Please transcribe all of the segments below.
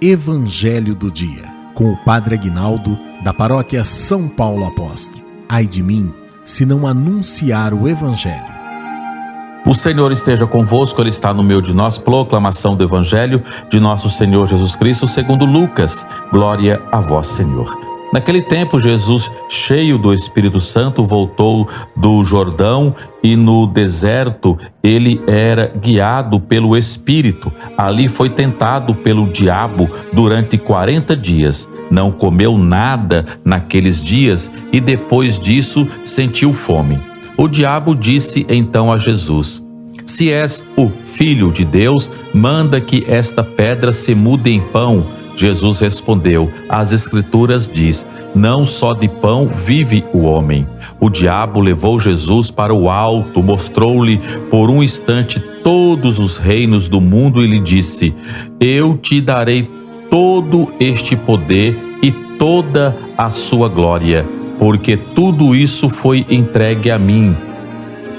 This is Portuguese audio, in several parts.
Evangelho do Dia, com o Padre Aguinaldo, da Paróquia São Paulo Apóstolo. Ai de mim, se não anunciar o Evangelho. O Senhor esteja convosco, Ele está no meio de nós. Proclamação do Evangelho de nosso Senhor Jesus Cristo segundo Lucas. Glória a vós, Senhor. Naquele tempo, Jesus, cheio do Espírito Santo, voltou do Jordão e no deserto ele era guiado pelo Espírito. Ali foi tentado pelo diabo durante 40 dias. Não comeu nada naqueles dias e depois disso sentiu fome. O diabo disse então a Jesus: Se és o Filho de Deus, manda que esta pedra se mude em pão. Jesus respondeu: As Escrituras diz, não só de pão vive o homem. O diabo levou Jesus para o alto, mostrou-lhe por um instante todos os reinos do mundo e lhe disse: Eu te darei todo este poder e toda a sua glória, porque tudo isso foi entregue a mim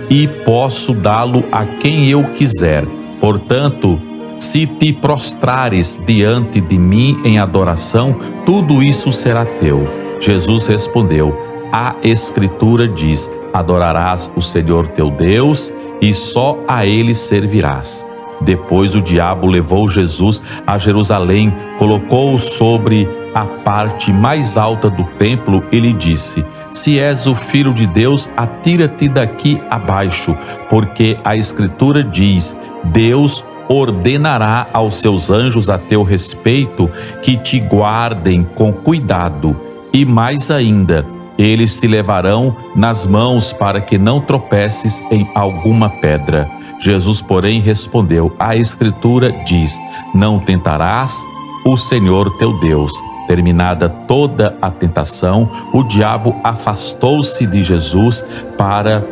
e posso dá-lo a quem eu quiser. Portanto, se te prostrares diante de mim em adoração, tudo isso será teu. Jesus respondeu: A Escritura diz, adorarás o Senhor teu Deus e só a Ele servirás. Depois o diabo levou Jesus a Jerusalém, colocou-o sobre a parte mais alta do templo e lhe disse: Se és o Filho de Deus, atira-te daqui abaixo, porque a Escritura diz, Deus ordenará aos seus anjos a teu respeito que te guardem com cuidado, e mais ainda, eles te levarão nas mãos para que não tropeces em alguma pedra. Jesus, porém, respondeu: A Escritura diz, não tentarás o Senhor teu Deus. Terminada toda a tentação, o diabo afastou-se de Jesus para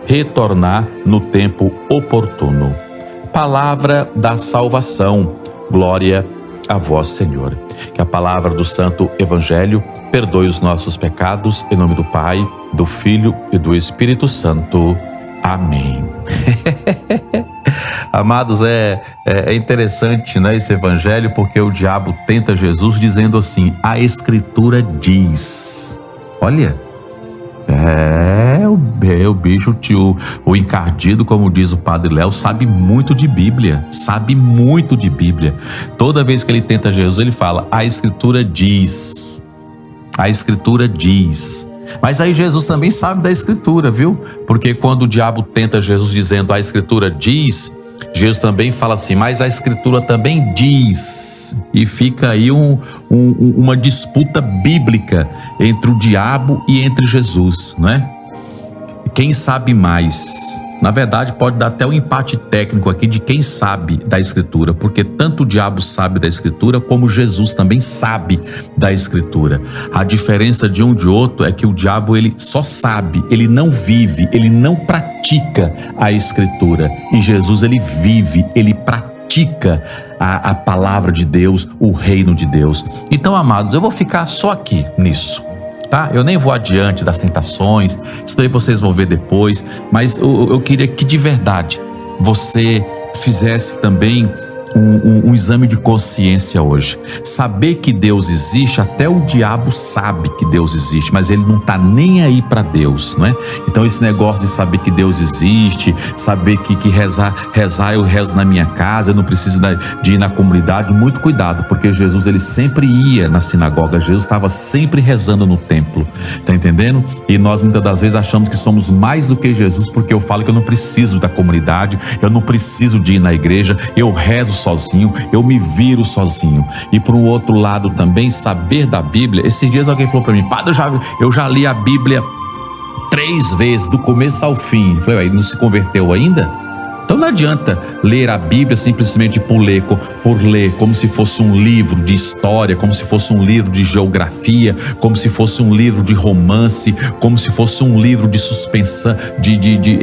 retornar no tempo oportuno. Palavra da salvação. Glória a vós, Senhor. Que a palavra do Santo Evangelho perdoe os nossos pecados, em nome do Pai, do Filho e do Espírito Santo. Amém. Amados, é interessante, né, esse evangelho, porque o diabo tenta Jesus dizendo assim: a Escritura diz. Olha, o bicho, o encardido, como diz o Padre Léo, sabe muito de Bíblia, Toda vez que ele tenta Jesus, ele fala: a Escritura diz, a Escritura diz. Mas aí Jesus também sabe da Escritura, viu? Porque quando o diabo tenta Jesus dizendo a Escritura diz, Jesus também fala assim, mas a Escritura também diz. E fica aí uma disputa bíblica entre o diabo e entre Jesus, né? Quem sabe mais? Na verdade, pode dar até um empate técnico aqui de quem sabe da Escritura, porque tanto o diabo sabe da Escritura, como Jesus também sabe da Escritura. A diferença de um de outro é que o diabo, ele só sabe, ele não vive, ele não pratica a Escritura. E Jesus, ele vive, ele pratica a palavra de Deus, o reino de Deus. Então, amados, eu vou ficar só aqui nisso. Tá? Eu nem vou adiante das tentações, isso daí vocês vão ver depois, mas eu queria que de verdade você fizesse também um exame de consciência hoje. Saber que Deus existe, até o diabo sabe que Deus existe, mas ele não está nem aí para Deus, não é? Então esse negócio de saber que Deus existe, saber que rezar eu rezo na minha casa, eu não preciso de ir na comunidade, muito cuidado, porque Jesus, ele sempre ia na sinagoga, Jesus estava sempre rezando no templo, tá entendendo? E nós muitas das vezes achamos que somos mais do que Jesus, porque eu falo que eu não preciso da comunidade, eu não preciso de ir na igreja, eu rezo sozinho, eu me viro sozinho. E por um outro lado também, saber da Bíblia. Esses dias alguém falou para mim: Padre, eu já li a Bíblia 3 vezes, do começo ao fim. Eu falei: aí não se converteu ainda? Então não adianta ler a Bíblia simplesmente por ler, como se fosse um livro de história, como se fosse um livro de geografia, como se fosse um livro de romance, como se fosse um livro de suspensão,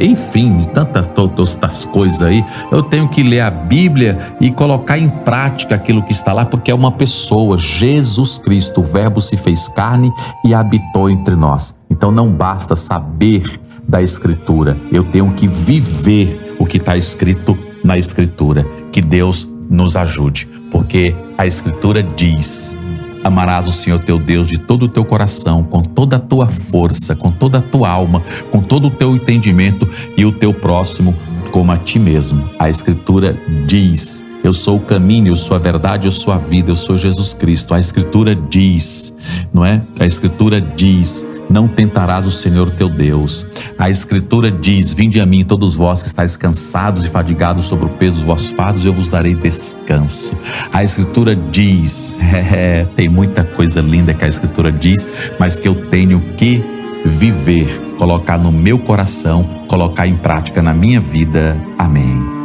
enfim, de tantas coisas aí. Eu tenho que ler a Bíblia e colocar em prática aquilo que está lá, porque é uma pessoa, Jesus Cristo, o Verbo se fez carne e habitou entre nós. Então não basta saber da Escritura, eu tenho que viver o que está escrito na Escritura. Que Deus nos ajude, porque a Escritura diz: amarás o Senhor teu Deus de todo o teu coração, com toda a tua força, com toda a tua alma, com todo o teu entendimento, e o teu próximo como a ti mesmo. A Escritura diz: eu sou o caminho, eu sou a verdade, eu sou a vida, eu sou Jesus Cristo. A Escritura diz, não é? A Escritura diz: não tentarás o Senhor teu Deus. A Escritura diz: vinde a mim todos vós que estáis cansados e fadigados sobre o peso dos vossos fardos, eu vos darei descanso. A Escritura diz, tem muita coisa linda que a Escritura diz, mas que eu tenho que viver, colocar no meu coração, colocar em prática na minha vida. Amém.